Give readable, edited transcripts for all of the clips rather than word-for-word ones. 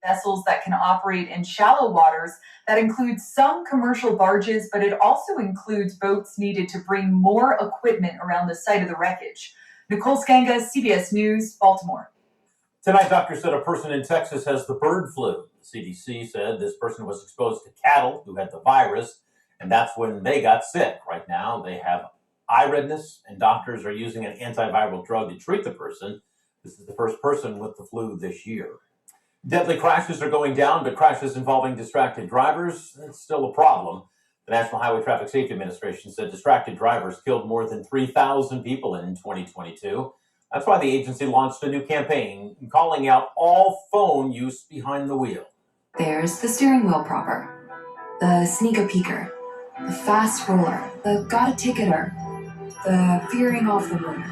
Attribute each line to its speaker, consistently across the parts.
Speaker 1: vessels that can operate in shallow waters. That includes some commercial barges, but it also includes boats needed to bring more equipment around the site of the wreckage. Nicole Skanga, CBS News, Baltimore.
Speaker 2: Tonight, doctors said a person in Texas has the bird flu. The CDC said this person was exposed to cattle who had the virus, and that's when they got sick. Right now, they have eye redness, and doctors are using an antiviral drug to treat the person. This is the first person with the flu this year. Deadly crashes are going down, but crashes involving distracted drivers, it's still a problem. The National Highway Traffic Safety Administration said distracted drivers killed more than 3,000 people in 2022. That's why the agency launched a new campaign calling out all phone use behind the wheel.
Speaker 3: There's the steering wheel propper, the sneak-a-peeker, the fast roller, the got-a-ticketer, the veering off the road,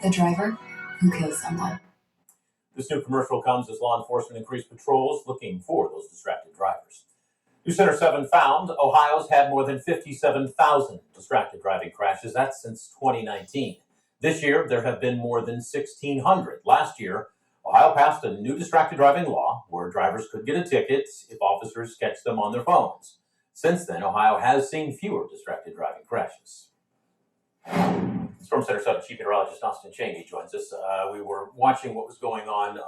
Speaker 3: the driver who kills someone.
Speaker 2: This new commercial comes as law enforcement increased patrols looking for those distracted drivers. News Center 7 found Ohio's had more than 57,000 distracted driving crashes. That's since 2019. This year, there have been more than 1,600. Last year, Ohio passed a new distracted driving law where drivers could get a ticket if officers catch them on their phones. Since then, Ohio has seen fewer distracted driving crashes. Storm Center 7 Chief Meteorologist Austin Chaney joins us. We were watching what was going on,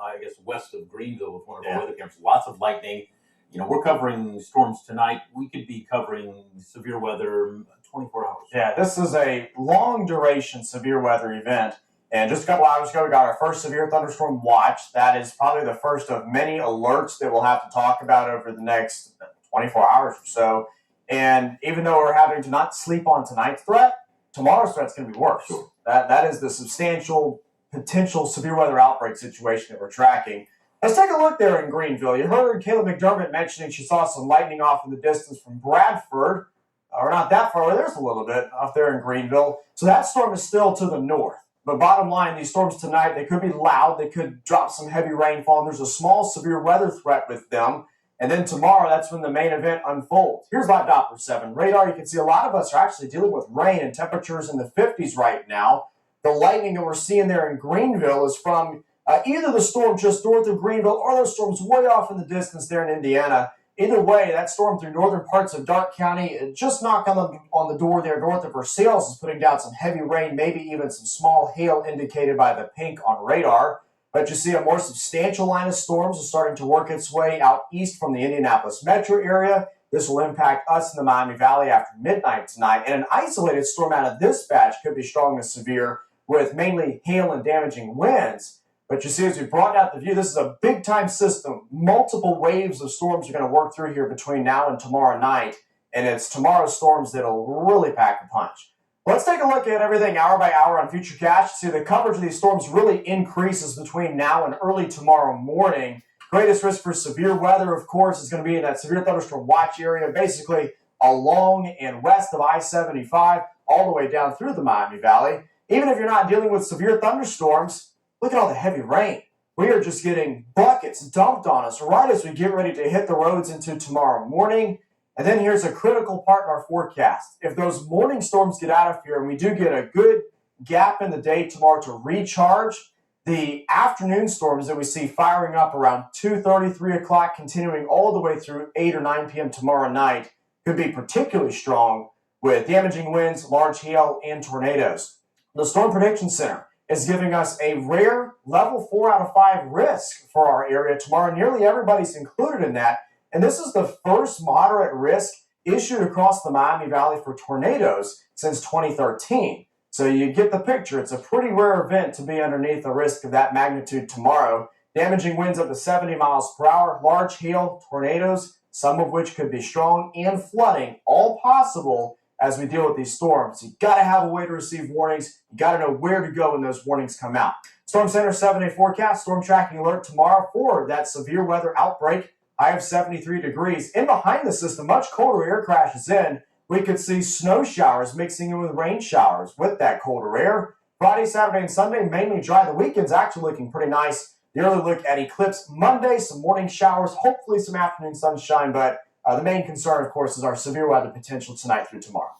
Speaker 2: west of Greenville with one of our weather cameras. Lots of lightning. We're covering storms tonight. We could be covering severe weather 24 hours.
Speaker 4: Yeah, this is a long duration severe weather event. And just a couple hours ago, we got our first severe thunderstorm watch. That is probably the first of many alerts that we'll have to talk about over the next 24 hours or so. And even though we're having to not sleep on tonight's threat, tomorrow's threat's going to be worse. Sure. That is the substantial potential severe weather outbreak situation that we're tracking. Let's take a look there in Greenville. You heard Kayla McDermott mentioning she saw some lightning off in the distance from Bradford. Or not that far away, there's a little bit off there in Greenville. So that storm is still to the north. But bottom line, these storms tonight, they could be loud. They could drop some heavy rainfall. And there's a small severe weather threat with them. And then tomorrow, that's when the main event unfolds. Here's Live Doppler 7 radar. You can see a lot of us are actually dealing with rain and temperatures in the 50s right now. The lightning that we're seeing there in Greenville is from either the storm just north of Greenville or those storms way off in the distance there in Indiana. Either way, that storm through northern parts of Darke County, just knocking on the door there north of Versailles is putting down some heavy rain, maybe even some small hail indicated by the pink on radar. But you see a more substantial line of storms is starting to work its way out east from the Indianapolis metro area. This will impact us in the Miami Valley after midnight tonight. And an isolated storm out of this batch could be strong and severe with mainly hail and damaging winds. But you see, as we brought out the view, this is a big-time system. Multiple waves of storms are going to work through here between now and tomorrow night. And it's tomorrow's storms that'll really pack a punch. Let's take a look at everything hour by hour on Futurecast. See, the coverage of these storms really increases between now and early tomorrow morning. Greatest risk for severe weather, of course, is going to be in that severe thunderstorm watch area, basically along and west of I-75, all the way down through the Miami Valley. Even if you're not dealing with severe thunderstorms, look at all the heavy rain. We are just getting buckets dumped on us right as we get ready to hit the roads into tomorrow morning. And then here's a critical part in our forecast. If those morning storms get out of here and we do get a good gap in the day tomorrow to recharge, the afternoon storms that we see firing up around 2:30, 3 o'clock, continuing all the way through 8 or 9 p.m. tomorrow night could be particularly strong with damaging winds, large hail, and tornadoes. The Storm Prediction Center is giving us a rare level 4 out of 5 risk for our area tomorrow. Nearly everybody's included in that. And this is the first moderate risk issued across the Miami Valley for tornadoes since 2013. So you get the picture. It's a pretty rare event to be underneath a risk of that magnitude tomorrow. Damaging winds up to 70 miles per hour, large hail, tornadoes, some of which could be strong, and flooding, all possible as we deal with these storms. You got to have a way to receive warnings. You got to know where to go when those warnings come out. Storm Center 7-day forecast, storm tracking alert tomorrow for that severe weather outbreak. High of 73 degrees. In behind the system, much colder air crashes in. We could see snow showers mixing in with rain showers with that colder air. Friday, Saturday, and Sunday, mainly dry. The weekend's actually looking pretty nice. The early look at eclipse Monday, some morning showers, hopefully some afternoon sunshine, but the main concern, of course, is our severe weather potential tonight through tomorrow.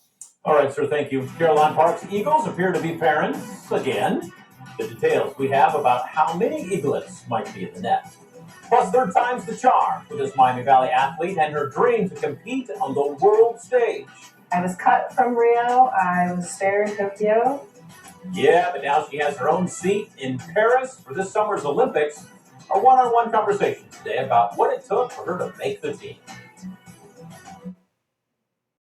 Speaker 2: All right, sir, thank you. Caroline Park's Eagles appear to be parents again. The details we have about how many eaglets might be in the nest. Plus, third time's the charm for this Miami Valley athlete and her dream to compete on the world stage.
Speaker 5: I was cut from Rio. I was spared Tokyo.
Speaker 2: Yeah, but now she has her own seat in Paris for this summer's Olympics. A one-on-one conversation today about what it took for her to make the team.